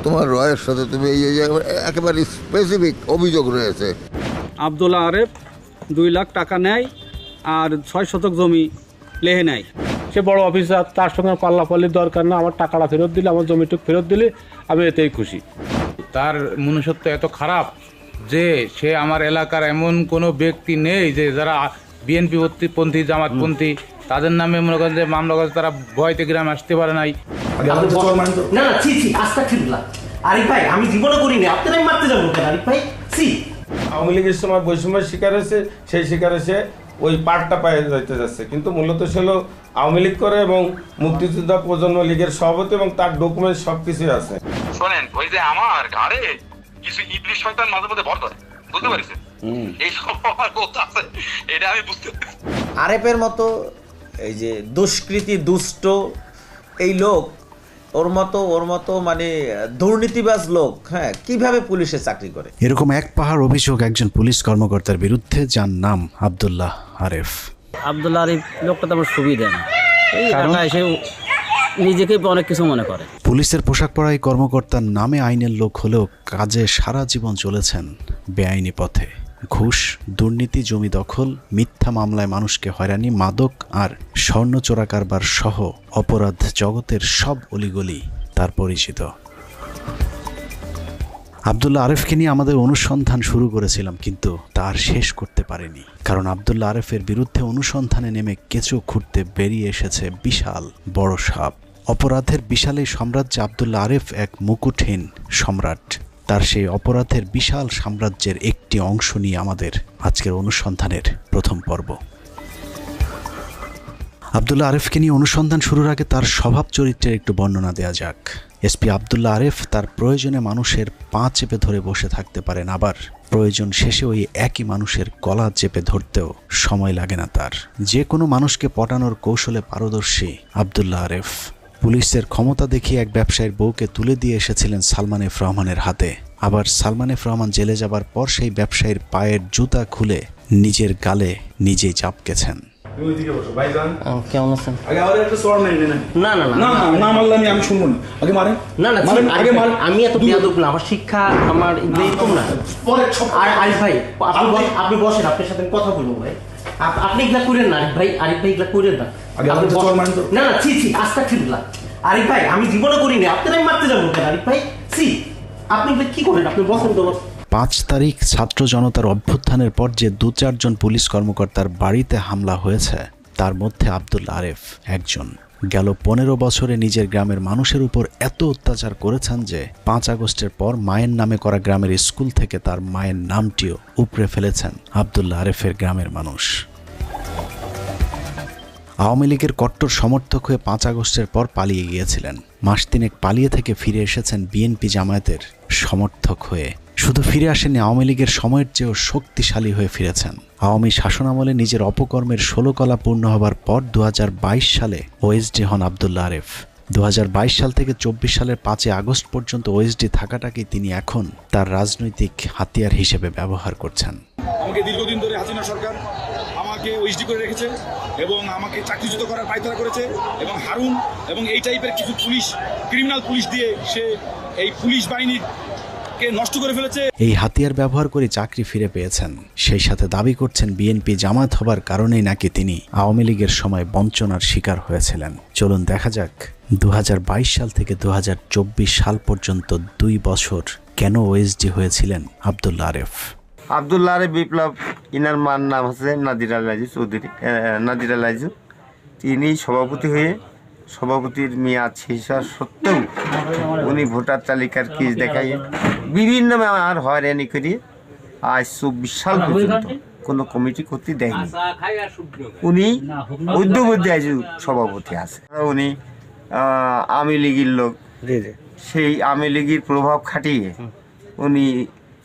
তোমার রয়ের সাথে তুমি এই একেবারে স্পেসিফিক অভিযোগ রয়েছে। আব্দুল্লাহ আরেফ 2 লাখ টাকা নেয় আর 6 শতক জমি লেহে নেয়। সে বড় অফিসার, তার সঙ্গে পাল্লাপাল্লির দরকার না। আমার টাকাটা ফেরত দিলে, আমার জমিটুকু ফেরত দিলে আমি এতেই খুশি। তার মনুষ্যত্ব এত খারাপ যে সে আমার এলাকার এমন কোনো ব্যক্তি নেই যে যারা বিএনপি পন্থী, জামাতপন্থী, তাদের নামে মনে করেন যে মামলা করে তারা ভয়তে গ্রামে আসতে পারে নাই। না ছি আস্তাগফিরুল্লাহ। আরিফ ভাই, আমি জীবনে করিনি, আপনারাই মারতে যাবো কেন আরিফ ভাই? ছি। আওয়ামী লীগের সময় বৈষম্যের শিকার হয়েছে, সেই শিকারে সে ওই পার্টটা পায়ে যাইতে যাচ্ছে, কিন্তু মূলত ছিল আওয়ামী লীগ করে এবং মুক্তিযোদ্ধা প্রজন্ম লীগের সভাপতি এবং তার ডকুমেন্ট সবকিছুই আছে। শোনেন, ওই যে আমার ঘাড়ে কিছু ইবলিশ শয়তান মাঝে মধ্যে ভর করে, বুঝতে পারছেন? এই সব আমার কথা আছে, এটা আমি বুঝতে পারছি। আরেফের মতো এই যে দুষ্কৃতী দুষ্ট এই লোক, ওর মতো মানে দুর্নীতিবাজ লোক, হ্যাঁ, কিভাবে পুলিশে চাকরি করে? এরকম এক পাহাড় অভিযোগ একজন পুলিশ কর্মকর্তার বিরুদ্ধে, যার নাম আব্দুল্লাহ আরেফ। আব্দুল্লাহ আরেফ লোকটা তো আমার সুবিধা না, এই এলাকায় এসে নিজেকে অনেক কিছু মনে করে। পুলিশের পোশাক পরা এই কর্মকর্তার নামে আইনের লোক হলেও কাজে সারা জীবন চলেছেন বেআইনি পথে। ঘুষ, দুর্নীতি, জমি দখল, মিথ্যা মামলায় মানুষকে হয়রানি, মাদক আর স্বর্ণ চোরা কারবার সহ অপরাধ জগতের সব অলিগলি তার পরিচিত। আব্দুল্লাহ আরেফকে নিয়ে আমাদের অনুসন্ধান শুরু করেছিলাম, কিন্তু তার শেষ করতে পারেনি। কারণ আব্দুল্লাহ আরেফের বিরুদ্ধে অনুসন্ধানে নেমে কেঁচো খুঁড়তে বেরিয়ে এসেছে বিশাল বড় সাপ। অপরাধের বিশাল এই সাম্রাজ্যে আব্দুল্লাহ আরেফ এক মুকুটহীন সম্রাট। তার সেই অপরাধের বিশাল সাম্রাজ্যের একটি অংশ নিয়ে আমাদের আজকের অনুসন্ধানের প্রথম পর্ব। আব্দুল্লাহ আরেফকে নিয়ে অনুসন্ধান শুরুর আগে তার স্বভাব চরিত্রের একটু বর্ণনা দেওয়া যাক। এসপি আব্দুল্লাহ আরেফ তার প্রয়োজনে মানুষের পা চেপে ধরে বসে থাকতে পারেন, আবার প্রয়োজন শেষে ওই একই মানুষের গলা চেপে ধরতেও সময় লাগে না তার। যে কোনো মানুষকে পটানোর কৌশলে পারদর্শী আব্দুল্লাহ আরেফ পুলিশের ক্ষমতা দেখিয়ে এক ব্যবসায়ীর বউকে তুলে দিয়ে এসেছিলেন সালমান এফ রহমানের হাতে। আবার সালমান এফ রহমান জেলে যাবার পর সেই ব্যবসায়ীর পায়ের জুতা খুলে নিজের গালে নিজেই চাপকেছেন। কেমন আছেন? আমি এত বেয়াদব না, আমার শিক্ষা আমার এরকম না। আরিফ ভাই, আপনি বসেন, আপনার সাথে কথা বলবো ভাই। আপনি এগুলা করেন না আরিফ ভাই, এগুলা করেন না। না ছি আস্তাগফিরুল্লাহ। আরিফ ভাই, আমি জীবনে করিনি, আপনারাই মারতে যাবো কেন আরিফ ভাই? ছি, আপনি এগুলা কি করেন? আপনি বসেন তো। 5 তারিখ ছাত্র জনতার অভ্যুত্থানের পর যে 2-4 জন পুলিশ কর্মকর্তার বাড়িতে হামলা হয়েছে, তার মধ্যে আব্দুল্লাহ আরেফ একজন। গেল 15 বছরে নিজের গ্রামের মানুষের উপর এত অত্যাচার করেছেন যে 5 আগস্টের পর মায়ের নামে করা গ্রামের স্কুল থেকে তার মায়ের নামটিও উপড়ে ফেলেছেন আব্দুল্লাহ আরেফের গ্রামের মানুষ। আওয়ামী লীগের কট্টর সমর্থক হয়ে 5 আগস্টের পর পালিয়ে গিয়েছিলেন। মাস 3 পালিয়ে থেকে ফিরে এসেছেন বিএনপি জামায়াতের সমর্থক হয়ে। শুধু ফিরে আসেননি, আওয়ামী লীগের সময়ের চেয়েও শক্তিশালী হয়ে ফিরেছেন। আওয়ামী শাসনামলে নিজের অপকর্মের 16 কলা পূর্ণ হবার পর 2022 সালে ওএসডি হন আব্দুল্লাহ আরেফ। 2022 সাল থেকে 24 সালের 5 আগস্ট পর্যন্ত ওএসডি থাকাটাকেই তিনি এখন তার রাজনৈতিক হাতিয়ার হিসেবে ব্যবহার করছেন। আমাকে দীর্ঘদিন ধরে হাসিনা সরকার আমাকে ওএসডি করে রেখেছে এবং আমাকে চাকরিচ্যুত করার পায়তারা করেছে, এবং হারুন এবং এই টাইপের কিছু পুলিশ, ক্রিমিনাল পুলিশ দিয়ে সে এই পুলিশ বাহিনীর নষ্ট করে ফেলেছে। এই হাতিয়ার ব্যবহার করে চাকরি ফিরে পেয়েছেন। সেই সাথে দাবি করছেন বিএনপি জামাত হবার কারণেই নাকি তিনি আওয়ামী লীগের সময় বঞ্চনার শিকার হয়েছিলেন। চলুন দেখা যাক 2022 সাল থেকে 2024 সাল পর্যন্ত 2 বছর কেন ওএসডি হয়েছিলেন আব্দুল্লাহ আরেফ। আব্দুল্লাহ আরেফ বিপ্লব, ইনার মার নাম হচ্ছে নাদিরা লাইজু চৌধুরী, নাদিরা লাইজু। তিনি সভাপতি হয়ে সভাপতির মেয়াদ শেষ হওয়া সত্ত্বেও উনি ভোটার তালিকার কেস দেখাইয়ে বিভিন্ন আমার হয়রানি করিয়ে আজ 24 সাল পর্যন্ত কোনো কমিটি করতে দেয়নি। উনি মধ্যে আজ সভাপতি আছে। উনি আওয়ামী লীগের লোক, সেই আওয়ামী লীগের প্রভাব খাটিয়ে উনি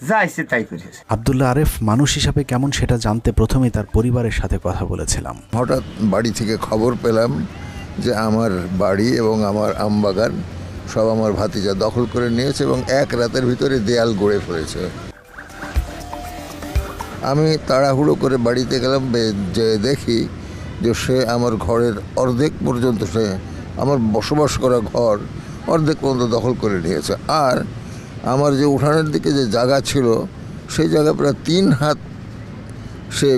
যা ইচ্ছে তাই করেছে। আব্দুল্লাহ আরেফ মানুষ হিসাবে কেমন সেটা জানতে প্রথমেই তার পরিবারের সাথে কথা বলেছিলাম। হঠাৎ বাড়ি থেকে খবর পেলাম যে আমার বাড়ি এবং আমার আমবাগান সব আমার ভাতিজা দখল করে নিয়েছে এবং এক রাতের ভিতরে দেয়াল গড়ে ফেলেছে। আমি তাড়াহুড়ো করে বাড়িতে গেলাম, যে দেখি যে সে আমার ঘরের অর্ধেক পর্যন্ত, সে আমার বসবাস করা ঘর অর্ধেক পর্যন্ত দখল করে নিয়েছে। আর আমার যে উঠানের দিকে যে জায়গা ছিল সেই জায়গা প্রায় 3 হাত সে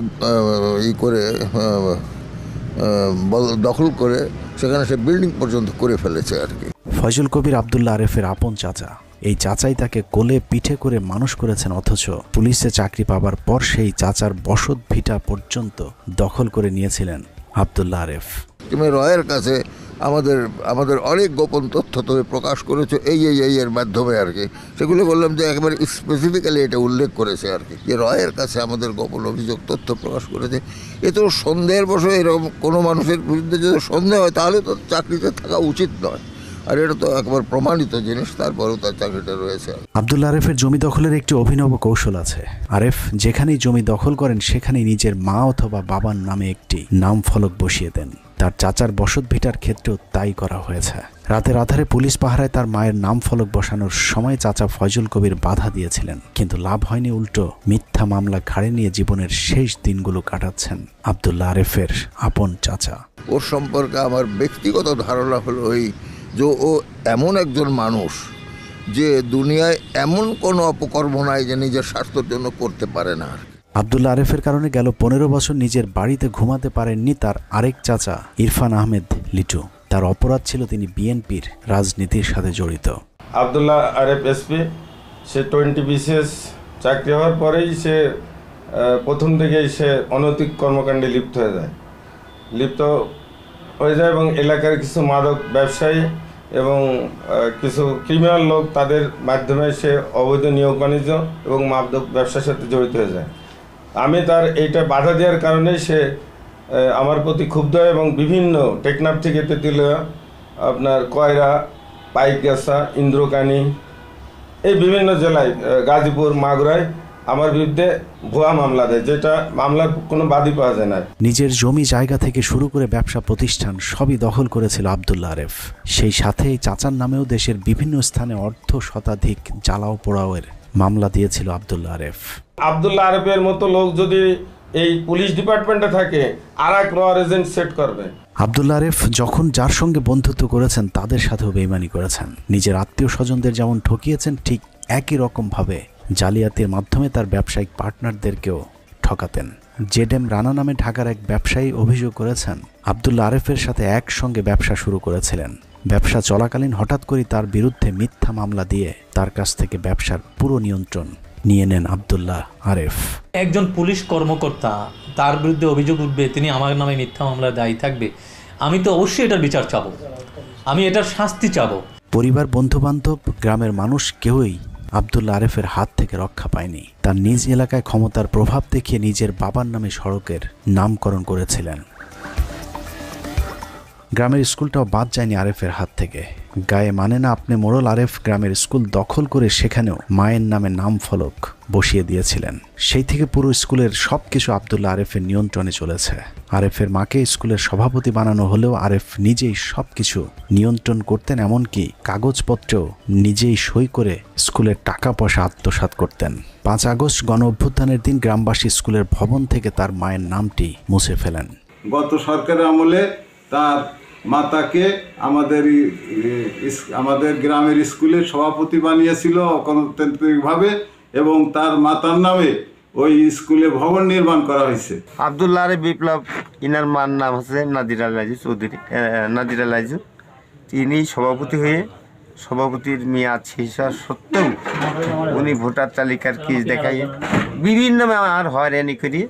দখল করে সেখানে সে বিল্ডিং পর্যন্ত করে ফেলেছে আর কি। ফয়জুল কবির আব্দুল্লাহ আরেফের আপন চাচা। এই চাচাই তাকে কোলে পিঠে করে মানুষ করেছেন, অথচ পুলিশে চাকরি পাবার পর সেই চাচার বসত ভিটা পর্যন্ত দখল করে নিয়েছিলেন আব্দুল্লাহ আরেফ। তুমি রয়ের কাছে আমাদের অনেক গোপন তথ্য তুমি প্রকাশ করেছো এই এর মাধ্যমে আর কি, সেগুলো বললাম যে একেবারে স্পেসিফিক্যালি এটা উল্লেখ করেছে আর কি, যে রয়ের কাছে আমাদের গোপন অভিযোগ তথ্য প্রকাশ করেছে। এ তো সন্দেহের বশে এরকম কোনো মানুষের বিরুদ্ধে যদি সন্দেহ হয় তাহলে তো চাকরিতে থাকা উচিত নয়, আর এটা তো একবার প্রমাণিত জিনিস, তারপরেও তার চাকরিটা রয়েছে। আব্দুল্লাহ আরেফের জমি দখলের একটি অভিনব কৌশল আছে। আরেফ যেখানেই জমি দখল করেন সেখানেই নিজের মা অথবা বাবার নামে একটি নাম ফলক বসিয়ে দেন। তার চাচার বসত ভিটার ক্ষেত্রেও তাই করা হয়েছে। রাতের আধারে পুলিশ পাহারায় তার মায়ের নাম ফলক বসানোর সময় চাচা ফয়জুল কবির বাধা দিয়েছিলেন, কিন্তু লাভ হয়নি, উল্টো মিথ্যা মামলা ঘাড়ে নিয়ে জীবনের শেষ দিনগুলো কাটাচ্ছেন আব্দুল্লাহ আরেফের আপন চাচা। ওর সম্পর্কে আমার ব্যক্তিগত ধারণা হলো যে ও এমন একজন মানুষ যে দুনিয়ায় এমন কোনো অপকর্ম নাই যে নিজের স্বার্থের জন্য করতে পারে না। আব্দুল্লাহ আরেফের কারণে গেল 15 বছর নিজের বাড়িতে ঘুমাতে পারেননি তার আরেক চাচা ইরফান আহমেদ লিটু। তার অপরাধ ছিল তিনি বিএনপির রাজনীতির সাথে জড়িত। আব্দুল্লাহ আরেফ এসপি, সে 20 BCS চাকরি হওয়ার পরেই সে প্রথম থেকেই সে অনৈতিক কর্মকাণ্ডে লিপ্ত হয়ে যায় এবং এলাকার কিছু মাদক ব্যবসায়ী এবং কিছু ক্রিমিনাল লোক তাদের মাধ্যমে সে অবৈধ নিয়োগ বাণিজ্য এবং মাদক ব্যবসার সাথে জড়িত হয়ে যায়। আমি তার এইটা বাধা দেওয়ার কারণে সে আমার প্রতি ক্ষুব্ধ হয় এবং বিভিন্ন টেকনাফ থেকে তেঁতুলিয়া, আপনার কয়রা, পাইকগাছা, ইন্দ্রকানী, এই বিভিন্ন জেলায়, গাজীপুর, মাগুরায় আমার বিরুদ্ধে ভুয়া মামলা দেয়, যেটা মামলার কোনো বাদী পাওয়া যায় না। নিজের জমি জায়গা থেকে শুরু করে ব্যবসা প্রতিষ্ঠান সবই দখল করেছিল আব্দুল্লাহ আরেফ। সেই সাথে এই চাচার নামেও দেশের বিভিন্ন স্থানে অর্ধ শতাধিক জ্বালাও পোড়াওয়ের মামলা দিয়েছিল আব্দুল্লাহ আরেফ। আব্দুল্লাহ আরেফের মতো লোক যদি এই পুলিশ ডিপার্টমেন্টে থাকে আর এক র এজেন্ট সেট করবে। আব্দুল্লাহ আরেফ যখন যার সঙ্গে বন্ধুত্ব করেছেন তাদের সাথেও বেইমানি করেছেন। নিজের আত্মীয় স্বজনদের যেমন ঠকিয়েছেন ঠিক একই রকমভাবে জালিয়াতির মাধ্যমে তার ব্যবসায়িক পার্টনারদেরকেও ঠকাতেন। জেডএম রানা নামে ঢাকার এক ব্যবসায়ী অভিযোগ করেছেন আব্দুল্লাহ আরেফের সাথে একসঙ্গে ব্যবসা শুরু করেছিলেন। ব্যবসা চলাকালীন হঠাৎ করে তার বিরুদ্ধে মিথ্যা মামলা দিয়ে তার কাছ থেকে ব্যবসার পুরো নিয়ন্ত্রণ নিয়ে নেন আব্দুল্লাহ আরেফ। একজন পুলিশ কর্মকর্তা, তার বিরুদ্ধে অভিযোগ উঠবে, তিনি আমার নামে মিথ্যা মামলায় দায়ী থাকবে, আমি তো অবশ্যই এটার বিচার চাবো, আমি এটার শাস্তি চাবো। পরিবার, বন্ধুবান্ধব, গ্রামের মানুষ কেউই আব্দুল্লাহ আরেফের হাত থেকে রক্ষা পায়নি। তার নিজ এলাকায় ক্ষমতার প্রভাব দেখিয়ে নিজের বাবার নামে সড়কের নামকরণ করেছিলেন। গ্রামের স্কুলটাও বাদ যায়নি আরেফের হাত থেকে। গায়ে মানে না আপনি মোড়ল আরেফ গ্রামের স্কুল দখল করে সেখানেও মায়ের নামে নাম ফলক বসিয়ে দিয়েছিলেন। সেই থেকে পুরো স্কুলের সবকিছু আব্দুল্লাহ আরেফের নিয়ন্ত্রণে চলেছে। আরেফের মাকে স্কুলের সভাপতি বানানো হলেও আরেফ নিজেই সবকিছু নিয়ন্ত্রণ করতেন, এমনকি কাগজপত্রেও নিজেই সই করে স্কুলের টাকা পয়সা আত্মসাৎ করতেন। 5 আগস্ট গণ অভ্যুত্থানের দিন গ্রামবাসী স্কুলের ভবন থেকে তার মায়ের নামটি মুছে ফেলেন। গত সরকারের আমলে তার মাতাকে আমাদের গ্রামের স্কুলের সভাপতি বানিয়েছিল গণতান্ত্রিকভাবে এবং তার মাতার নামে ওই স্কুলে ভবন নির্মাণ করা হয়েছে। আব্দুল্লাহ আরেফ বিপ্লব, ইনার মার নাম হচ্ছে নাদিরা লাইজু চৌধুরী, নাদিরা লাইজু। তিনি সভাপতি হয়ে সভাপতির মেয়াদ শেষ হওয়ার সত্ত্বেও উনি ভোটার তালিকার কেস দেখাইয়ে বিভিন্ন আর হয়রানি করিয়ে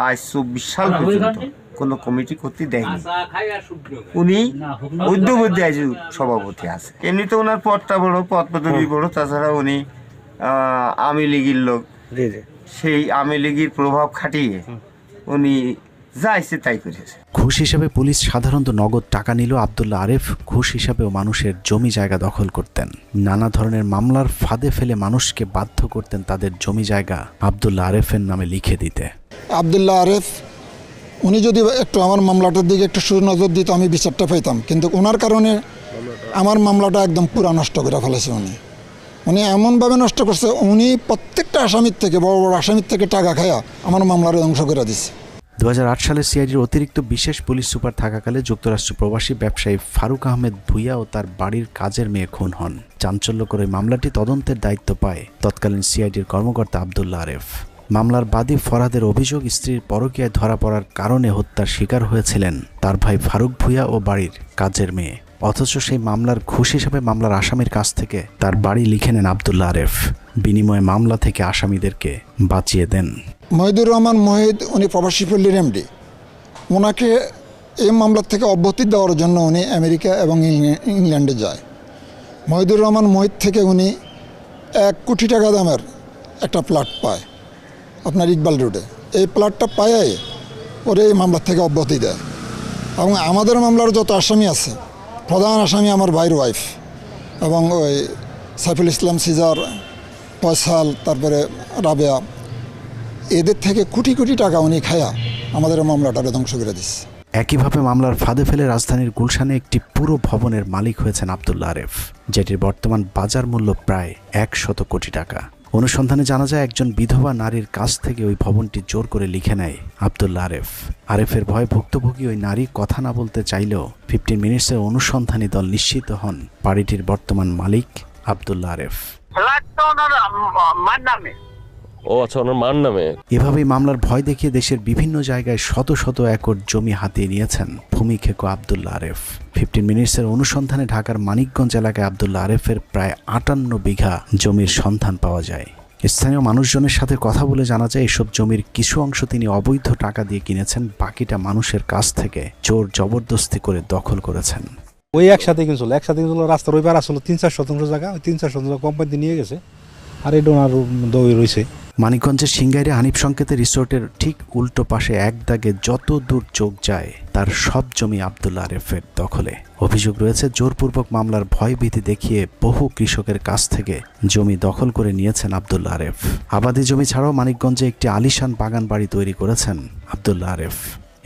আজ 24 সাল পর্যন্ত কোনো কমিটি করতে দেয়নি। উনি মধ্যবর্তী আজ সভাপতি আছে। এমনিতে ওনার পদটা বড়, পদ পদবি বড়, তাছাড়া উনি আওয়ামী লীগের লোক। সেই আওয়ামী লীগের প্রভাব খাটিয়ে উনি যা ইচ্ছে তাই করেছে। ঘুষ হিসাবে পুলিশ সাধারণত নগদ টাকা নিল, আব্দুল্লাহ আরেফ ঘুষ হিসাবেও মানুষের জমি জায়গা দখল করতেন। নানা ধরনের মামলার ফাঁদে ফেলে মানুষকে বাধ্য করতেন তাদের জমি জায়গা আব্দুল্লাহ আরেফের নামে লিখে দিতে। আব্দুল্লাহ আরেফ উনি যদি একটু আমার মামলাটার দিকে একটু সুনজর দিত আমি বিচারটা পাইতাম, কিন্তু ওনার কারণে আমার মামলাটা একদম পুরা নষ্ট করে ফেলেছে। উনি এমনভাবে নষ্ট করছে, উনি প্রত্যেকটা আসামির থেকে, বড় বড় আসামির থেকে টাকা খায়া আমার মামলার ধ্বংস করে দিচ্ছে। 2008 সালে সিআইডির অতিরিক্ত বিশেষ পুলিশ সুপার থাকাকালে যুক্তরাষ্ট্র প্রবাসী ব্যবসায়ী ফারুক আহমেদ ভুইয়া ও তার বাড়ির কাজের মেয়ে খুন হন। চাঞ্চল্যকর এই মামলাটি তদন্তের দায়িত্ব পায় তৎকালীন সিআইডির কর্মকর্তা আব্দুল্লাহ আরেফ। মামলার বাদী ফরহাদের অভিযোগ, স্ত্রীর পরকীয়ায় ধরা পড়ার কারণে হত্যার শিকার হয়েছিলেন তার ভাই ফারুক ভুইয়া ও বাড়ির কাজের মেয়ে। অথচ সেই মামলার ঘুষ হিসাবে মামলার আসামির কাছ থেকে তার বাড়ি লিখে নেন আব্দুল্লাহ আরেফ। বিনিময়ে মামলা থেকে আসামিদেরকে বাঁচিয়ে দেন। মহিদুর রহমান মহিদ, উনি প্রবাসী পল্লীর এমডি। ওনাকে এই মামলার থেকে অব্যাহতি দেওয়ার জন্য উনি আমেরিকা এবং ইংল্যান্ডে যায়। মহিদুর রহমান মহিদ থেকে উনি 1 কোটি টাকা দামের একটা প্লট পায় আপনার ইকবাল রোডে। এই প্লটটা পায়ে ওরে এই মামলার থেকে অব্যাহতি দেয়। এবং আমাদের মামলার যত আসামি আছে, প্রধান আসামি আমার ভাইয়ের ওয়াইফ এবং ওই সাইফুল ইসলাম, সিজার, ফয়সাল, তারপরে রাবেয়া, এদের থেকে কোটি কোটি টাকা উনি খায়া আমাদের মামলাটাকে ধ্বংস করে দিচ্ছে। একইভাবে মামলার ফাঁদে ফেলে রাজধানীর গুলশানে একটি পুরো ভবনের মালিক হয়েছেন আব্দুল্লাহ আরেফ, যেটির বর্তমান বাজার মূল্য প্রায় 100 কোটি টাকা। অনুসন্ধানে জানা যায় একজন বিধবা নারীর কাছ থেকে ওই ভবনটি জোর করে লিখে নেয় আব্দুল্লাহ আরেফ। আরেফের ভয়ে ভুক্তভোগী ওই নারী কথা না বলতে চাইলেও 15 মিনিটসের অনুসন্ধানী দল নিশ্চিত হন বাড়িটির বর্তমান মালিক আব্দুল্লাহ আরেফ। ও আচ্ছা, ওনার মার নামে। এভাবেই মামলার ভয় দেখিয়ে দেশের বিভিন্ন জায়গায় শত শত একর জমি হাতিয়ে নিয়েছেন ভূমিক্ষেক আব্দুল্লাহ আরেফ। 15 মিনিটসের অনুসন্ধানে ঢাকার মানিকগঞ্জ এলাকায় আব্দুল্লাহ আরেফের প্রায় 58 বিঘা জমির সন্ধান পাওয়া যায়। স্থানীয় মানুষজনের সাথে কথা বলে জানা যায় এসব জমির কিছু অংশ তিনি অবৈধ টাকা দিয়ে কিনেছেন, বাকিটা মানুষের কাছ থেকে জোর জবরদস্তি করে দখল করেছেন। ওই একসাথে কিনছিল রাস্তার ওই পার আসলে 3-4 শতাংশ জায়গা, ওই 3-4 শতাংশ কোম্পানি নিয়ে গেছে, আর এই ডোনার দই রয়েছে। মানিকগঞ্জের সিংগাইরে হানিফ সংকেতের রিসোর্টের ঠিক উল্টো পাশে এক দাগে যত দূর চোখ যায় তার সব জমি আব্দুল্লাহ আরেফের দখলে। অভিযোগ রয়েছে জোরপূর্বক মামলার ভয়ভীতি দেখিয়ে বহু কৃষকের কাছ থেকে জমি দখল করে নিয়েছেন আব্দুল্লাহ আরেফ। আবাদি জমি ছাড়াও মানিকগঞ্জে একটি আলিশান বাগান বাড়ি তৈরি করেছেন আব্দুল্লাহ আরেফ।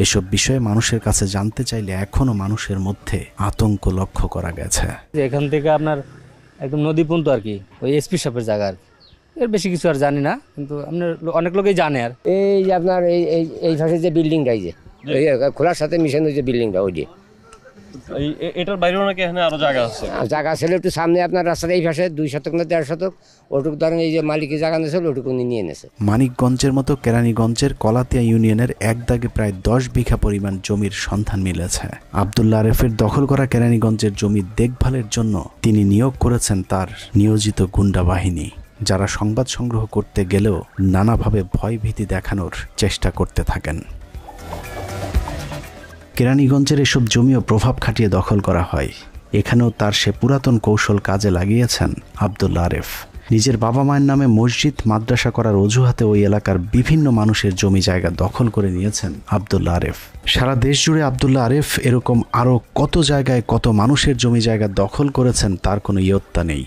এসব বিষয়ে মানুষের কাছে জানতে চাইলে এখনো মানুষের মধ্যে আতঙ্ক লক্ষ্য করা গেছে। এখান থেকে আপনার একদম নদী পর্যন্ত আর কি ওই এসপি সাহেবের জায়গা, আর এর বেশি কিছু আর জানি না, কিন্তু আপনার অনেক লোকেই জানে। আর এই যে আপনার এই পাশে যে বিল্ডিংটা, এই যে খোলার সাথে মিশন ওই যে বিল্ডিংটা, ওই যে এটার বাইরেও নাকি এখানে আরো জায়গা আছে? জায়গা ছিল একটু সামনে আপনার রাস্তার এই পাশে 2 শতক না 1.5 শতক, ওটুকু ধরেন এই যে মালিকের জায়গা নিয়েছিল ওটুকু নিয়ে এনেছে। মানিকগঞ্জের মতো কেরানীগঞ্জের কলাতিয়া ইউনিয়নের এক দাগে প্রায় 10 বিঘা পরিমাণ জমির সন্ধান মিলেছে। আব্দুল্লাহ আরেফের দখল করা কেরানীগঞ্জের জমি দেখভালের জন্য তিনি নিয়োগ করেছেন তার নিয়োজিত গুন্ডা বাহিনী, যারা সংবাদ সংগ্রহ করতে গেলেও নানাভাবে ভয়ভীতি দেখানোর চেষ্টা করতে থাকেন। কেরানীগঞ্জের এসব জমিও প্রভাব খাটিয়ে দখল করা হয়। এখানেও তার সে পুরাতন কৌশল কাজে লাগিয়েছেন আব্দুল্লাহ আরেফ। নিজের বাবা মায়ের নামে মসজিদ মাদ্রাসা করার অজুহাতে ওই এলাকার বিভিন্ন মানুষের জমি জায়গা দখল করে নিয়েছেন আব্দুল্লাহ আরেফ। সারা দেশ জুড়ে আব্দুল্লাহ আরেফ এরকম আরও কত জায়গায় কত মানুষের জমি জায়গা দখল করেছেন তার কোনো ইয়ত্তা নেই।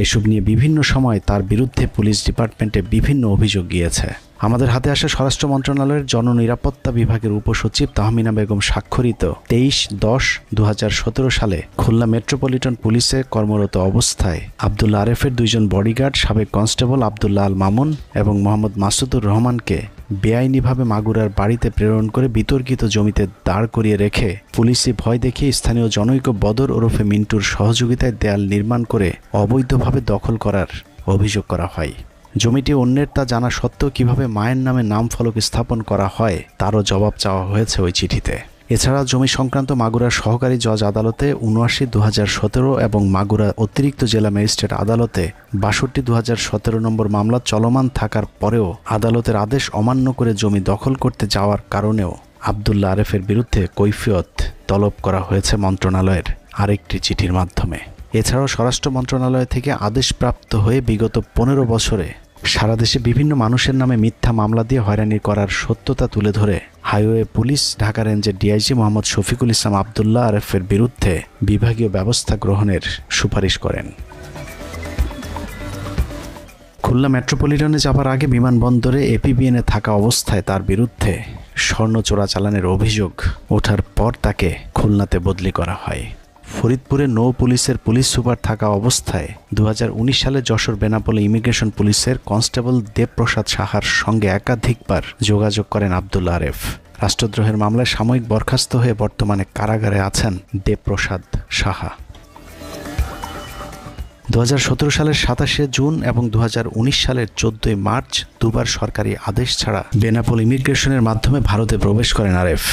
এসব নিয়ে বিভিন্ন সময় তার বিরুদ্ধে পুলিশ ডিপার্টমেন্টে বিভিন্ন অভিযোগ গিয়েছে। আমাদের হাতে আসা স্বরাষ্ট্র মন্ত্রণালয়ের জননিরাপত্তা বিভাগের উপসচিব তাহমিনা বেগম স্বাক্ষরিত 23/10/2017 সালে খুলনা মেট্রোপলিটন পুলিশে কর্মরত অবস্থায় আব্দুল্লাহ আরেফের 2 জন বডিগার্ড সাবেক কনস্টেবল আব্দুল্লাহ আল মামুন এবং মোহাম্মদ মাসুদুর রহমানকে বেআইনিভাবে মাগুরার বাড়িতে প্রেরণ করে বিতর্কিত জমিতে দাঁড় করিয়ে রেখে পুলিশি ভয় দেখিয়ে স্থানীয় জনৈক বদর ওরফে মিন্টুর সহযোগিতায় দেয়াল নির্মাণ করে অবৈধভাবে দখল করার অভিযোগ করা হয়। জমিটি অন্যের তা জানা সত্ত্বেও কিভাবে মায়ের নামে নাম ফলক স্থাপন করা হয় তারও জবাব চাওয়া হয়েছে ওই চিঠিতে। এছাড়া জমি সংক্রান্ত মাগুরার সহকারী জজ আদালতে 79/2017 এবং মাগুরা অতিরিক্ত জেলা ম্যাজিস্ট্রেট আদালতে 62/2017 নম্বর মামলা চলমান থাকার পরেও আদালতের আদেশ অমান্য করে জমি দখল করতে যাওয়ার কারণেও আব্দুল্লাহ আরেফের বিরুদ্ধে কৈফিয়ত তলব করা হয়েছে মন্ত্রণালয়ের আরেকটি চিঠির মাধ্যমে। এছাড়াও স্বরাষ্ট্র মন্ত্রণালয় থেকে আদেশপ্রাপ্ত হয়ে বিগত 15 বছরে সারা দেশে বিভিন্ন মানুষের নামে মিথ্যা মামলা দিয়ে হয়রানি করার সত্যতা তুলে ধরে হাইওয়ে পুলিশ ঢাকা রেঞ্জের ডিআইজি মোহাম্মদ শফিকুল ইসলাম আব্দুল্লাহ আরেফের বিরুদ্ধে বিভাগীয় ব্যবস্থা গ্রহণের সুপারিশ করেন। খুলনা মেট্রোপলিটনে যাবার আগে বিমানবন্দরে এপিবিএনে থাকা অবস্থায় তার বিরুদ্ধে স্বর্ণ চোরাচালানের অভিযোগ ওঠার পর তাকে খুলনাতে বদলি করা হয়। ফরিদপুরে নৌ পুলিশের পুলিশ সুপার থাকা অবস্থায় 2019 সালে যশোর বেনাপোলে ইমিগ্রেশন পুলিশের কনস্টেবল দেবপ্রসাদ সাহার সঙ্গে একাধিকবার যোগাযোগ করেন আব্দুল্লাহ আরেফ। রাষ্ট্রদ্রোহের মামলায় সাময়িক বরখাস্ত হয়ে বর্তমানে কারাগারে আছেন দেবপ্রসাদ সাহা। 2017 সালের 27শে জুন এবং 2019 সালের 14ই মার্চ দুবার সরকারি আদেশ ছাড়া বেনাপোল ইমিগ্রেশনের মাধ্যমে ভারতে প্রবেশ করেন আরেফ।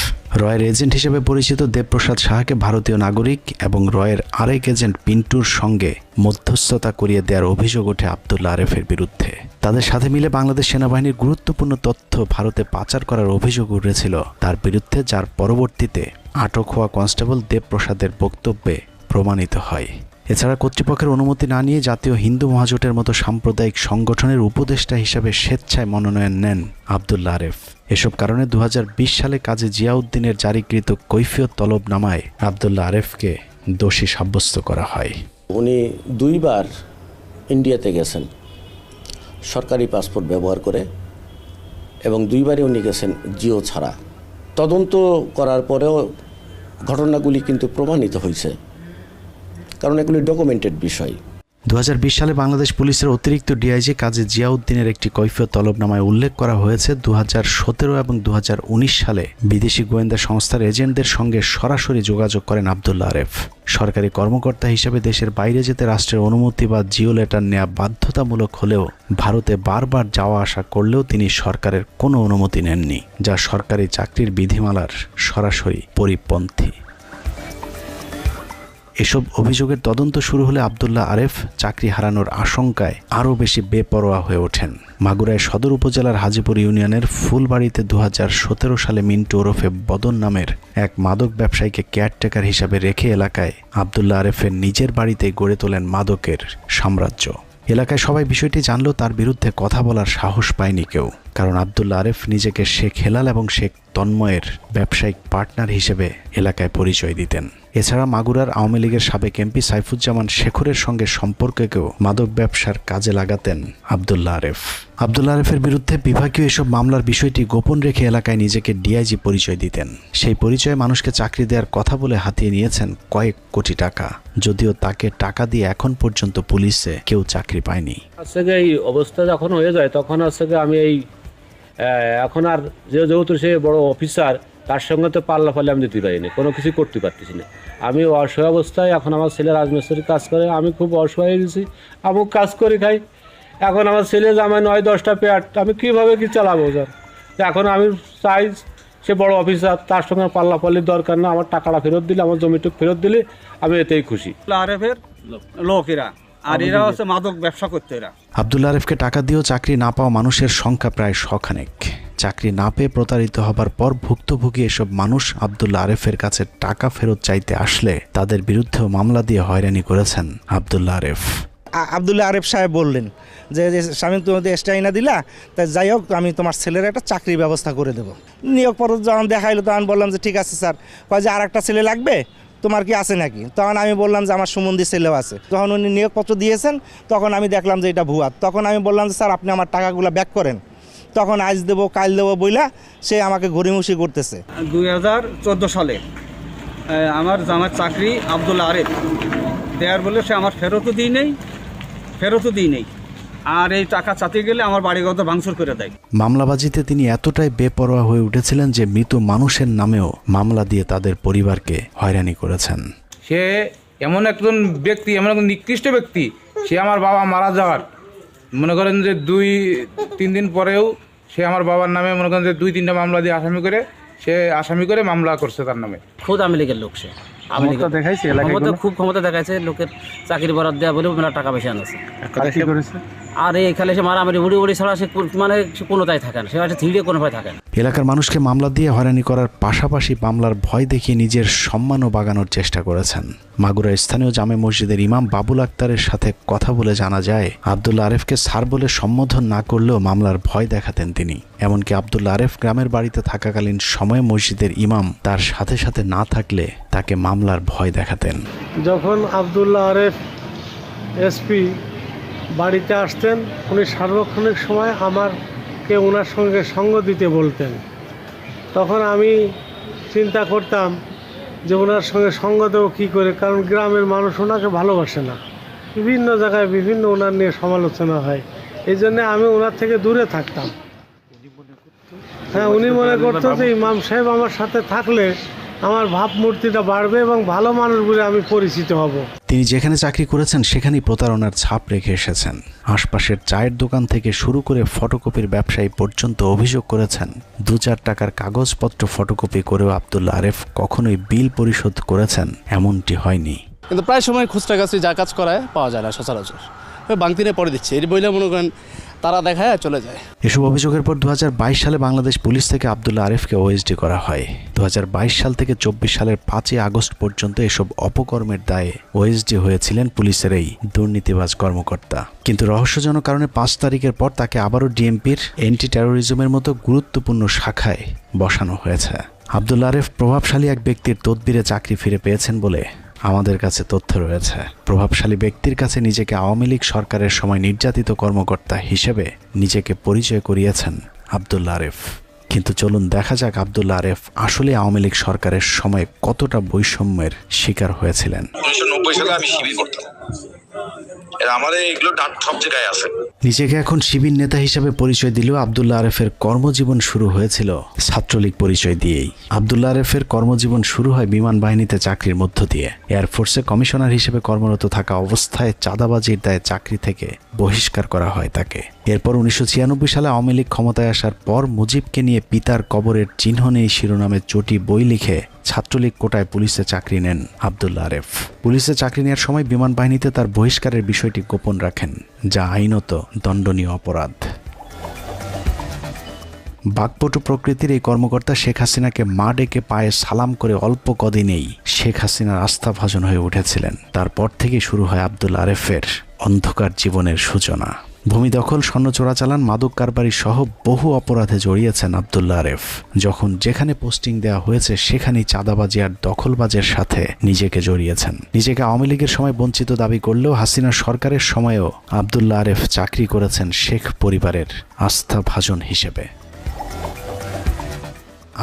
রয়ের এজেন্ট হিসেবে পরিচিত দেবপ্রসাদ সাহাকে ভারতীয় নাগরিক এবং রয়ের আরেক এজেন্ট পিন্টুর সঙ্গে মধ্যস্থতা করিয়ে দেওয়ার অভিযোগ ওঠে আব্দুল্লাহ আরেফের বিরুদ্ধে। তাদের সাথে মিলে বাংলাদেশ সেনাবাহিনীর গুরুত্বপূর্ণ তথ্য ভারতে পাচার করার অভিযোগ উঠেছিল তার বিরুদ্ধে, যার পরবর্তীতে আটক হওয়া কনস্টেবল দেবপ্রসাদের বক্তব্যে প্রমাণিত হয়। এছাড়া কর্তৃপক্ষের অনুমতি না নিয়ে জাতীয় হিন্দু মহাজোটের মতো সাম্প্রদায়িক সংগঠনের উপদেষ্টা হিসেবে স্বেচ্ছায় মনোনয়ন নেন আব্দুল্লাহ আরেফ। এসব কারণে 2020 সালে কাজী জিয়াউদ্দিনের জারিকৃত কৈফিয়ত তলবনামায় আব্দুল্লাহ আরেফকে দোষী সাব্যস্ত করা হয়। উনি 2 বার ইন্ডিয়াতে গেছেন সরকারি পাসপোর্ট ব্যবহার করে, এবং 2 বারই উনি গেছেন জিও ছাড়া। তদন্ত করার পরেও ঘটনাগুলি কিন্তু প্রমাণিত হয়েছে, কারণ এগুলি ডকুমেন্টেড বিষয়। 2020 সালে বাংলাদেশ পুলিশের অতিরিক্ত ডিআইজি কাজী জিয়াউদ্দিনের একটি কৈফিয়ত তলবনামায় উল্লেখ করা হয়েছে 2017 এবং 2019 সালে বিদেশি গোয়েন্দা সংস্থার এজেন্টদের সঙ্গে সরাসরি যোগাযোগ করেন আব্দুল্লাহ আরেফ। সরকারি কর্মকর্তা হিসেবে দেশের বাইরে যেতে রাষ্ট্রের অনুমতি বা জিও লেটার নেওয়া বাধ্যতামূলক হলেও ভারতে বারবার যাওয়া আসা করলেও তিনি সরকারের কোনো অনুমতি নেননি, যা সরকারি চাকরির বিধিমালার সরাসরি পরিপন্থী। এসব অভিযোগের তদন্ত শুরু হলে আব্দুল্লাহ আরেফ চাকরি হারানোর আশঙ্কায় আরও বেশি বেপরোয়া হয়ে ওঠেন। মাগুরায় সদর উপজেলার হাজিপুর ইউনিয়নের ফুলবাড়িতে 2017 সালে মিন্টু ওরফে বদন নামের এক মাদক ব্যবসায়ীকে কেয়ারটেকার হিসাবে রেখে এলাকায় আব্দুল্লাহ আরেফের নিজের বাড়িতে গড়ে তোলেন মাদকের সাম্রাজ্য। এলাকায় সবাই বিষয়টি জানলেও তার বিরুদ্ধে কথা বলার সাহস পায়নি কেউ, কারণ আব্দুল্লাহ আরেফ নিজেকে শেখ হেলাল এবং শেখ তন্ময়ের ব্যবসায়িক পার্টনার হিসেবে এলাকায় পরিচয় দিতেন। এছাড়া মাগুরার আওয়ামী লীগের সাবেক এমপি সাইফুজ্জামান শেখরের সঙ্গে সম্পর্ককেও মাদক ব্যবসার কাজে লাগাতেন আব্দুল্লাহ আরেফ। আব্দুল্লাহ আরেফের বিরুদ্ধে বিভাগীয় এসব মামলার বিষয়টি গোপন রেখে এলাকায় নিজেকে ডিআইজি পরিচয় দিতেন। সেই পরিচয়ে মানুষকে চাকরি দেওয়ার কথা বলে হাতিয়ে নিয়েছেন কয়েক কোটি টাকা, যদিও তাকে টাকা দিয়ে এখন পর্যন্ত পুলিশে কেউ চাকরি পায়নি। এই অবস্থা যখন হয়ে যায় তখন আমি এই এখন আর যেহেতু সে বড় অফিসার, তার সঙ্গে তো পাল্লা ফাল্লে আমি দিতে পারিনি, কোনো কিছু করতে পারতেছি না। আমি অসহায় অবস্থায়, এখন আমার ছেলে রাজমিস্ত্রির কাজ করে, আমি খুব অসহায় হয়ে গেছি, আমি কাজ করে খাই। এখন আমার ছেলে জামাই 9-10টা পেয়ার, আমি কীভাবে কি চালাবো স্যার? এখন আমি চাই সে বড় অফিসার, তার সঙ্গে পাল্লা পাল্লির দরকার না, আমার টাকাটা ফেরত দিলে, আমার জমিটুক ফেরত দিলে আমি এতেই খুশি। আরেফের লোকেরা আর এরা হচ্ছে মাদক ব্যবসা করতে। এরা আব্দুল্লাহ আরেফকে টাকা দিয়েও চাকরি না পাওয়া মানুষের সংখ্যা প্রায় 100 খানেক। চাকরি না পেয়ে প্রতারিত হবার পর ভুক্তভোগী এসব মানুষ আব্দুল্লাহ আরেফের কাছে টাকা ফেরত চাইতে আসলে তাদের বিরুদ্ধেও মামলা দিয়ে হয়রানি করেছেন আব্দুল্লাহ আরেফ। আব্দুল্লাহ আরেফ সাহেব বললেন যে স্বামী তুমি এক্সট্রা না দিলা, তাই যাই হোক আমি তোমার ছেলের একটা চাকরির ব্যবস্থা করে দেবো। নিয়োগ পত্র যখন দেখাইলো তখন বললাম যে ঠিক আছে স্যার, কয় যে আর একটা ছেলে লাগবে, তোমার কি আছে নাকি? তখন আমি বললাম যে আমার সুমন্দির ছেলেও আছে। যখন উনি নিয়োগপত্র দিয়েছেন তখন আমি দেখলাম যে এটা ভুয়া। তখন আমি বললাম যে স্যার আপনি আমার টাকাগুলো ব্যাক করেন, তখন আজ দেবো কাল দেবো বইলা সে আমাকে ঘড়িমুষি করতেছে। 2014 সালে আমার জামার চাকরি আব্দুল্লাহ আরেফ দেয়ার বলে সে আমার ফেরতও দিই নেই, আর এই টাকা চাতে গেলে আমার বাড়িগত ভাঙচুর করে দেয়। মামলাবাজিতে তিনি এতটাই বেপরোয়া হয়ে উঠেছিলেন যে মৃত মানুষের নামেও মামলা দিয়ে তাদের পরিবারকে হয়রানি করেছেন। সে এমন একজন ব্যক্তি, এমন একজন নিকৃষ্ট ব্যক্তি, সে আমার বাবা মারা যাওয়ার মনে করেন যে 2-3 দিন পরেও সে আমার বাবার নামে মনে করেন যে 2-3টা মামলা দিয়ে আসামি করে মামলা করছে তার নামে। খুব আওয়ামী লীগের লোক, সে খুব ক্ষমতা দেখাইছে, লোকের চাকরি বরাদ দেওয়া বলেও মেলা টাকা পয়সা আনছে। আর এখানে সে মারামারি উড়ি ছাড়া সে মানে কোনোটাই থাকে না, সে আছে ধীরে কোনো ভয় থাকে না। এলাকার মানুষকে মামলা দিয়ে হয়রানি করার পাশাপাশি মামলার ভয় দেখিয়ে নিজের সম্মানও বাগানোর চেষ্টা করেছেন। মাগুরার স্থানীয় জামে মসজিদের ইমাম বাবুল আক্তারের সাথে কথা বলে জানা যায় আব্দুল্লাহ আরেফকে স্যার বলে সম্বোধন না করলেও মামলার ভয় দেখাতেন তিনি। এমনকি আব্দুল্লাহ আরেফ গ্রামের বাড়িতে থাকাকালীন সময়ে মসজিদের ইমাম তার সাথে সাথে না থাকলে তাকে মামলার ভয় দেখাতেন। যখন আব্দুল্লাহ আরেফ এসপি বাড়িতে আসতেন, উনি সার্বক্ষণিক সময় আমাকে ওনার সঙ্গে সঙ্গ দিতে বলতেন। তখন আমি চিন্তা করতাম যে ওনার সঙ্গে সঙ্গ দেবো কী করে, কারণ গ্রামের মানুষ ওনাকে ভালোবাসে না, বিভিন্ন জায়গায় বিভিন্ন ওনার নিয়ে সমালোচনা হয়, এই জন্যে আমি ওনার থেকে দূরে থাকতাম। হ্যাঁ, উনি মনে করতো যে ইমাম সাহেব আমার সাথে থাকলে আমার ভাবমূর্তিটা বাড়বে এবং ভালো মানুষ বলে আমি পরিচিত হব। তিনি যেখানে চাকরি করেছেন সেখানেই প্রতারণার ছাপ রেখে এসেছেন। আশপাশের চায়ের দোকান থেকে শুরু করে ফটোকপির ব্যবসায়ী পর্যন্ত অভিযোগ করেছেন 2-4 টাকার কাগজপত্র ফটোকপি করেও আব্দুল্লাহ আরেফ কখনোই বিল পরিশোধ করেছেন এমনটি হয়নি। কিন্তু প্রায় সময় খুচরা কাছে যা কাজ করায় পাওয়া যায় না সচরাচর, বাংতিনে পরে দিচ্ছে এই বইলে মনে করেন তারা দেখায় চলে যায়। এসব অভিযোগের পর 2022 সালে বাংলাদেশ পুলিশ থেকে আব্দুল্লাহ আরেফকে ওএসডি করা হয়। 2022 সাল থেকে 24 সালের 5 আগস্ট পর্যন্ত এসব অপকর্মের দায়ে ওএসডি হয়েছিলেন পুলিশের এই দুর্নীতিবাজ কর্মকর্তা। কিন্তু রহস্যজনক কারণে 5 তারিখের পর তাকে আবারও ডিএমপির অ্যান্টি টেরোরিজমের মতো গুরুত্বপূর্ণ শাখায় বসানো হয়েছে। আব্দুল্লাহ আরেফ প্রভাবশালী এক ব্যক্তির তদবিরে চাকরি ফিরে পেয়েছেন বলে আমাদের কাছে তথ্য রয়েছে। প্রভাবশালী ব্যক্তির কাছে নিজেকে আওয়ামী লীগ সরকারের সময় নির্যাতিত কর্মকর্তা হিসেবে নিজেকে পরিচয় করিয়েছেন আব্দুল্লাহ আরেফ। কিন্তু চলুন দেখা যাক আব্দুল্লাহ আরেফ আসলে আওয়ামী লীগ সরকারের সময় কতটা বৈষম্যের শিকার হয়েছিলেন। 1990 সালে আমি শিবির করতাম, আমাদের এগুলো সব জায়গায় আছে। নিজেকে এখন শিবির নেতা হিসেবে পরিচয় দিলেও আব্দুল্লাহ আরেফের কর্মজীবন শুরু হয়েছিল ছাত্রলীগ পরিচয় দিয়েই। আব্দুল্লাহ আরেফের কর্মজীবন শুরু হয় বিমান বাহিনীতে চাকরির মধ্য দিয়ে। এয়ারফোর্সে কমিশনার হিসেবে কর্মরত থাকা অবস্থায় চাঁদাবাজির দায়ে চাকরি থেকে বহিষ্কার করা হয় তাকে। এরপর 1996 সালে আওয়ামী লীগ ক্ষমতায় আসার পর মুজিবকে নিয়ে পিতার কবরের চিহ্ন নেই শিরোনামে চটি বই লিখে ছাত্রলীগ কোটায় পুলিশে চাকরি নেন আব্দুল্লাহ আরেফ। পুলিশে চাকরি নেওয়ার সময় বিমান বাহিনীতে তার বহিষ্কারের বিষয়টি গোপন রাখেন, যা আইনত দণ্ডনীয় অপরাধ। বাকপটু প্রকৃতির এই কর্মকর্তা শেখ হাসিনাকে মা ডেকে পায়ে সালাম করে অল্প কদিনেই শেখ হাসিনার আস্থাভাজন হয়ে উঠেছিলেন। তারপর থেকেই শুরু হয় আব্দুল্লাহ আরেফের অন্ধকার জীবনের সূচনা। ভূমি দখল, স্বর্ণ চোরাচালান, মাদক কারবারি সহ বহু অপরাধে জড়িয়েছেন আব্দুল্লাহ আরেফ। যখন যেখানে পোস্টিং দেওয়া হয়েছে সেখানেই চাঁদাবাজি আর দখলবাজের সাথে নিজেকে জড়িয়েছেন। নিজেকে আওয়ামী লীগের সময় বঞ্চিত দাবি করলেও হাসিনা সরকারের সময়েও আব্দুল্লাহ আরেফ চাকরি করেছেন শেখ পরিবারের আস্থাভাজন হিসেবে।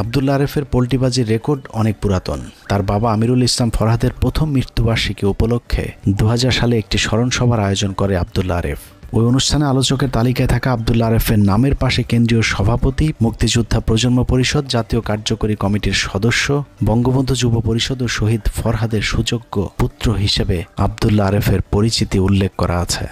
আব্দুল্লাহ আরেফের পোল্টিবাজির রেকর্ড অনেক পুরাতন। তার বাবা আমিরুল ইসলাম ফরহাদের প্রথম মৃত্যুবার্ষিকী উপলক্ষে 2000 সালে একটি স্মরণ সভার আয়োজন করে আব্দুল্লাহ আরেফ। ওই অনুষ্ঠানে আলোচকের তালিকায় থাকা আব্দুল্লাহ আরেফের নামের পাশে কেন্দ্রীয় সভাপতি, মুক্তিযোদ্ধা প্রজন্ম পরিষদ, জাতীয় কার্যকরী কমিটির সদস্য, বঙ্গবন্ধু যুব পরিষদ ও শহীদ ফরহাদের সুযোগ্য পুত্র হিসেবে আব্দুল্লাহ আরেফের পরিচিতি উল্লেখ করা আছে।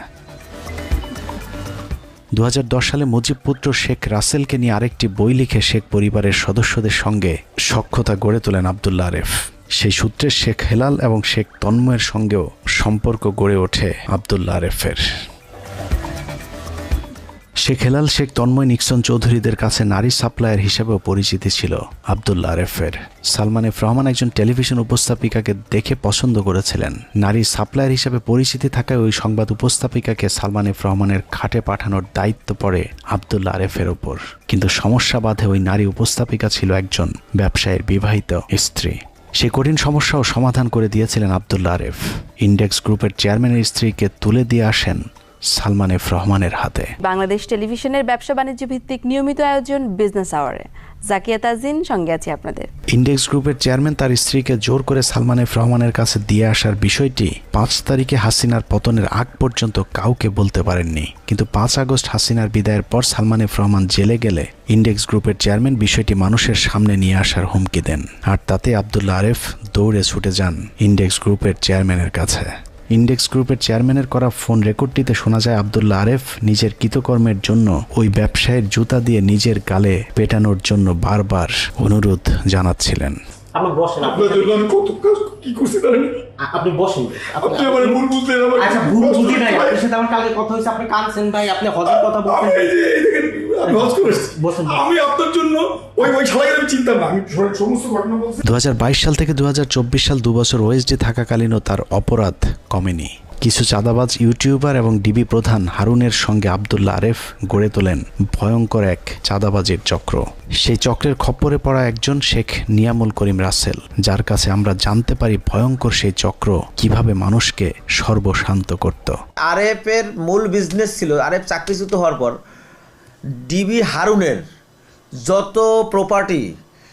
2010 সালে মুজিব পুত্র শেখ রাসেলকে নিয়ে আরেকটি বই লিখে শেখ পরিবারের সদস্যদের সঙ্গে সখ্যতা গড়ে তোলেন আব্দুল্লাহ আরেফ। সেই সূত্রে শেখ হেলাল এবং শেখ তন্ময়ের সঙ্গেও সম্পর্ক গড়ে ওঠে আব্দুল্লাহ আরেফের। শেখ হেলাল, শেখ তন্ময়, নিক্সন চৌধুরীদের কাছে নারী সাপ্লায়ার হিসেবেও পরিচিতি ছিল আব্দুল্লাহ আরেফের। সালমান এফ রহমান একজন টেলিভিশন উপস্থাপিকাকে দেখে পছন্দ করেছিলেন। নারী সাপ্লায়ার হিসেবে পরিচিতি থাকায় ওই সংবাদ উপস্থাপিকাকে সালমান এফ রহমানের খাটে পাঠানোর দায়িত্ব পড়ে আব্দুল্লাহ আরেফের ওপর। কিন্তু সমস্যা বাধে ওই নারী উপস্থাপিকা ছিল একজন ব্যবসায়ীর বিবাহিত স্ত্রী। সেই কঠিন সমস্যাও সমাধান করে দিয়েছিলেন আব্দুল্লাহ আরেফ। ইন্ডেক্স গ্রুপের চেয়ারম্যানের স্ত্রীকে তুলে দিয়ে আসেন সালমান এফ রহমানের হাতে। বাংলাদেশ টেলিভিশনের ব্যবসা বাণিজ্য ভিত্তিক নিয়মিত আয়োজন বিজনেস আওয়ারে জাকিয়া তাজিন সঙ্গে আছি আপনাদের। ইন্ডেক্স গ্রুপের চেয়ারম্যান তার স্ত্রীকে জোর করে সালমান এফ রহমানের কাছে দিয়ে আসার বিষয়টি 5 তারিখে হাসিনার পতনের আগ পর্যন্ত কাউকে বলতে পারেননি। কিন্তু 5 আগস্ট হাসিনার বিদায়ের পর সালমান এফ রহমান জেলে গেলে ইন্ডেক্স গ্রুপের চেয়ারম্যান বিষয়টি মানুষের সামনে নিয়ে আসার হুমকি দেন। আর তাতে আব্দুল্লাহ আরেফ দৌড়ে ছুটে যান ইন্ডেক্স গ্রুপের চেয়ারম্যানের কাছে। ইন্ডেক্স গ্রুপের চেয়ারম্যানের করা ফোন রেকর্ডটিতে শোনা যায় আব্দুল্লাহ আরেফ নিজের কৃতকর্মের জন্য ওই ব্যবসায়ীর জুতা দিয়ে নিজের গালে পেটানোর জন্য বারবার অনুরোধ জানাচ্ছিলেন। আপনি বসেন, আপনার জন্য আমি কত কাজ কি করছি জানেন? আপনি বসেন। আপনি আমার ভুল বুঝলেন। আমার আচ্ছা, ভুল বুঝি নাই, আপনার সাথে আমার কালকে কথা হয়েছে, আপনি কাঁদছেন ভাই, আপনি হজের কথা বলছেন। আমি হজ করেছি, আমি আপনার জন্য ওই শালাকে আমি চিন্তা না, আমি সমস্ত ঘটনা বলছি। 2022 সাল থেকে 2024 সাল 2 বছর ওএসডি থাকাকালীনও তার অপরাধ কমেনি। কিছু চাঁদাবাজ ইউটিউবার এবং ডিবি প্রধান হারুনের সঙ্গে আব্দুল্লাহ আরেফ গড়ে তোলেন ভয়ঙ্কর এক চাঁদাবাজির চক্র। সেই চক্রের খপ্পরে পড়া একজন শেখ নিয়ামুল করিম রাসেল, যার কাছে আমরা জানতে পারি ভয়ঙ্কর সেই চক্র কিভাবে মানুষকে সর্বশান্ত করত। আরেফের মূল বিজনেস ছিল, আরেফ চাকরিচ্যুত হওয়ার পর ডিবি হারুনের যত প্রপার্টি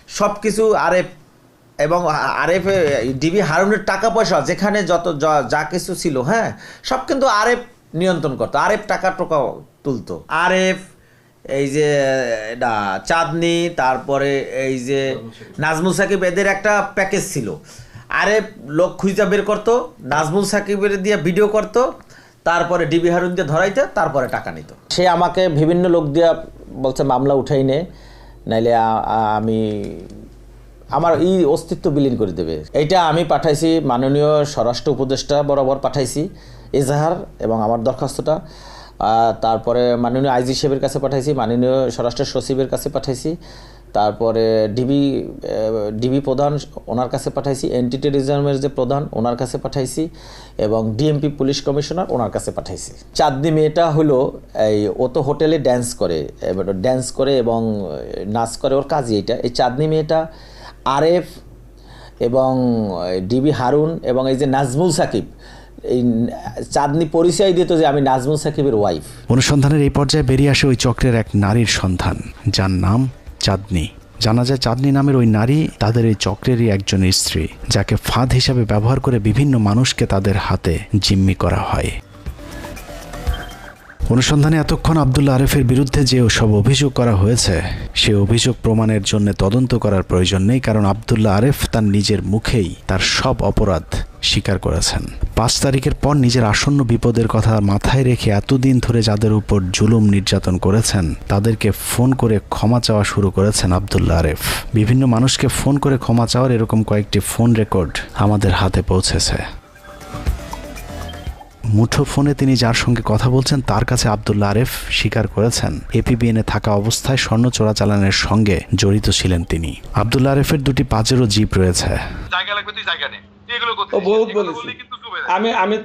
সব কিছু আরেফ এবং আরেফ ডিবি হারুনের টাকা পয়সা যেখানে যত যা কিছু ছিল, হ্যাঁ, সব কিন্তু আরেফ নিয়ন্ত্রণ করতো। আরেফ টাকা টোকা তুলতো। আরেফ এই যে না চাঁদনি, তারপরে এই যে নাজমুল সাকিব, এদের একটা প্যাকেজ ছিল। আরে লোক খুঁজা বের করতো, নাজমুল সাকিবের দিয়ে ভিডিও করতো, তারপরে ডিবি হারুন দিয়ে ধরাইতে, তারপরে টাকা নিত। সে আমাকে বিভিন্ন লোক দিয়ে বলছে মামলা উঠাই নে, নাইলে আমি আমার এই অস্তিত্ব বিলীন করে দেবে। এইটা আমি পাঠাইছি মাননীয় স্বরাষ্ট্র উপদেষ্টা বরাবর পাঠাইছি এজাহার এবং আমার দরখাস্তটা, তারপরে মাননীয় আইজি সাহেবের কাছে পাঠাইছি, মাননীয় স্বরাষ্ট্র সচিবের কাছে পাঠাইছি, তারপরে ডিবি প্রধান ওনার কাছে পাঠাইছি, অ্যান্টি টেররিজমের যে প্রধান ওনার কাছে পাঠাইছি, এবং ডিএমপি পুলিশ কমিশনার ওনার কাছে পাঠাইছি। চাঁদনি মেয়েটা হলো ও তো হোটেলে ড্যান্স করে এবং নাচ করে, ওর কাজই এইটা। এই চাঁদনি মেয়েটা আরেফ এবং ডিবি হারুন এবং এই যে নাজমুল সাকিব, এই চাঁদনি পরিচয় দিত যে আমি নাজমুল সাকিবের ওয়াইফ। অনুসন্ধানের এই পর্যায়ে বেরিয়ে আসে ওই চক্রের এক নারীর সন্ধান, যার নাম চাঁদনি। জানা যায় চাঁদনি নামের ওই নারী তাদের এই চক্রেরই একজন স্ত্রী, যাকে ফাঁদ হিসাবে ব্যবহার করে বিভিন্ন মানুষকে তাদের হাতে জিম্মি করা হয়। অনুসন্ধানে এতক্ষণ আব্দুল্লাহ আরেফের বিরুদ্ধে যে সব অভিযোগ করা হয়েছে, সে অভিযোগ প্রমাণের জন্য তদন্ত করার প্রয়োজন নেই, কারণ আব্দুল্লাহ আরেফ তার নিজের মুখেই তার সব অপরাধ স্বীকার করেছেন। 5 তারিখের পর নিজের আসন্ন বিপদের কথা মাথায় রেখে এতদিন ধরে যাদের উপর জুলুম নির্যাতন করেছেন তাদেরকে ফোন করে ক্ষমা চাওয়া শুরু করেছেন আব্দুল্লাহ আরেফ। বিভিন্ন মানুষকে ফোন করে ক্ষমা চাওয়ার এরকম কয়েকটি ফোন রেকর্ড আমাদের হাতে পৌঁছেছে। মুঠো ফোনে তিনি যার সঙ্গে কথা বলছেন তার কাছে আব্দুল্লাহ আরেফ স্বীকার করেছেন এপিবিএনে থাকা অবস্থায় স্বর্ণ চোরাচালানের সঙ্গে জড়িত ছিলেন তিনি। আব্দুল্লাহ আরেফের 2টি পাজেরো জিপ রয়েছে। বহুত বলেছি আমি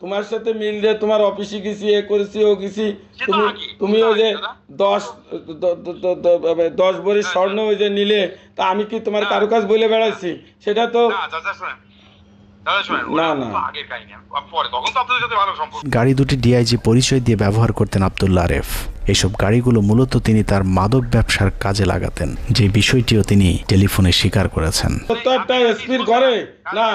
তোমার সাথে মিললে তোমার অফিসে গেছি, এ করেছি, ও গেছি, তুমি ওই যে 10 ভরি স্বর্ণ ওই যে নিলে, তা আমি কি তোমার কারো কাজ বলে বেড়াচ্ছি? সেটা তো গাড়ি দুটি ডিআইজি পরিচয় দিয়ে ব্যবহার করতেন আব্দুল্লাহ আরেফ। এসব গাড়িগুলো মূলত তিনি তার মাদক ব্যবসার কাজে লাগাতেন, যে বিষয়টিও তিনি টেলিফোনে স্বীকার করেছেন। একটা এসপির ঘরে না,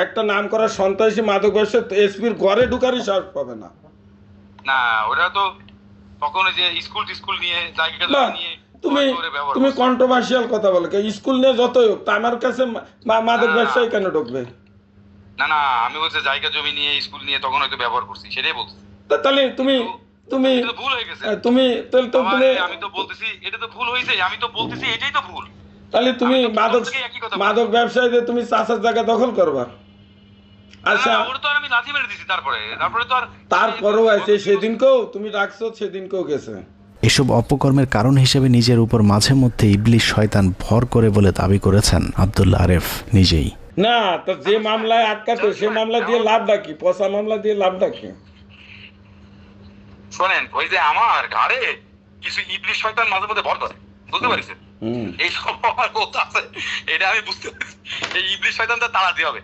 একটা নাম করা সন্ত্রাসী মাদক ব্যবসা এসপির ঘরে ঢুকারই সাহস পাবে না। না ওটা তো তখন যে স্কুল নিয়ে জায়গা নিয়ে তুমি কন্ট্রোভার্সিয়াল কথা বলো, স্কুল নিয়ে যতই হোক, তা আমার কাছে মাদক ব্যবসায়ী কেন ঢুকবে? না আমি বলছি জায়গা জমি নিয়ে স্কুল নিয়ে তখন হয়তো ব্যবহার করছি, সেটাই বলছি। তাহলে তুমি ভুল হয়ে গেছে। আমি তো বলতেছি এটা তো ভুল হয়েছে, আমি তো বলতেছি এটাই তো ভুল। তাহলে তুমি মাদক ব্যবসায়ীদের তুমি চাষার জায়গা দখল করবা। আচ্ছা ওটা তো আমি লাথি মেরে দিছি, তারপরেও আছে, সেদিনকেও তুমি রাখছো, সেদিনকেও গেছে। এসব অপকর্মের কারণ হিসেবে নিজের উপর মাঝে মধ্যে ইবলিশ শয়তান ভর করে বলে দাবি করেছেন আব্দুল্লাহ আরেফ নিজেই। না তো যে মামলায় আটকাতো সে মামলা দিয়ে লাভ ডাকি, পচা মামলা দিয়ে লাভ ডাকি। শোনেন, ওই যে আমার ঘাড়ে কিছু ইবলিশ শয়তান মাঝে মধ্যে ভর করে, বুঝতে পারছেন? এই সব আমার কথা আছে, এটা আমি বুঝতে পারছি। এই ইবলিশ শয়তানটা তাড়াতে হবে,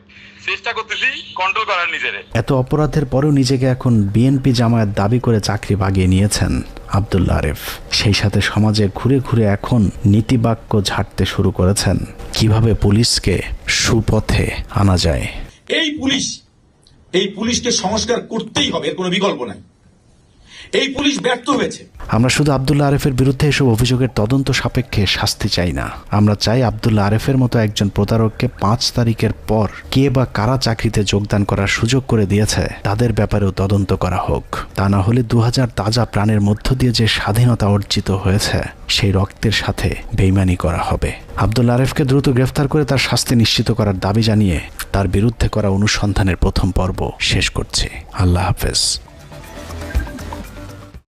চেষ্টা করতেছি কন্ট্রোল করার নিজেরে। এত অপরাধের পরেও নিজেকে এখন বিএনপি জামায়াত দাবি করে চাকরি বাগিয়ে নিয়েছেন আব্দুল্লাহ আরেফ। সেই সাথে সমাজে ঘুরে ঘুরে এখন নীতিবাক্য ঝাড়তে শুরু করেছেন কিভাবে পুলিশকে সুপথে আনা যায়। এই পুলিশকে সংস্কার করতেই হবে, এর কোনো বিকল্প নাই। এই পুলিশ ব্যর্থ হয়েছে। আমরা শুধু আব্দুল্লাহ আরেফের বিরুদ্ধে এসব অভিযোগের তদন্ত সাপেক্ষে শাস্তি চাই না, আমরা চাই আব্দুল্লাহ আরেফের মতো একজন প্রতারককে 5 তারিখের পর কে বা কারা চাকরিতে যোগদান করার সুযোগ করে দিয়েছে তাদের ব্যাপারেও তদন্ত করা হোক। তা না হলে 2000 তাজা প্রাণের মধ্য দিয়ে যে স্বাধীনতা অর্জিত হয়েছে সেই রক্তের সাথে বেইমানি করা হবে। আব্দুল্লাহ আরেফকে দ্রুত গ্রেফতার করে তার শাস্তি নিশ্চিত করার দাবি জানিয়ে তার বিরুদ্ধে করা অনুসন্ধানের প্রথম পর্ব শেষ করছি। আল্লাহ হাফেজ।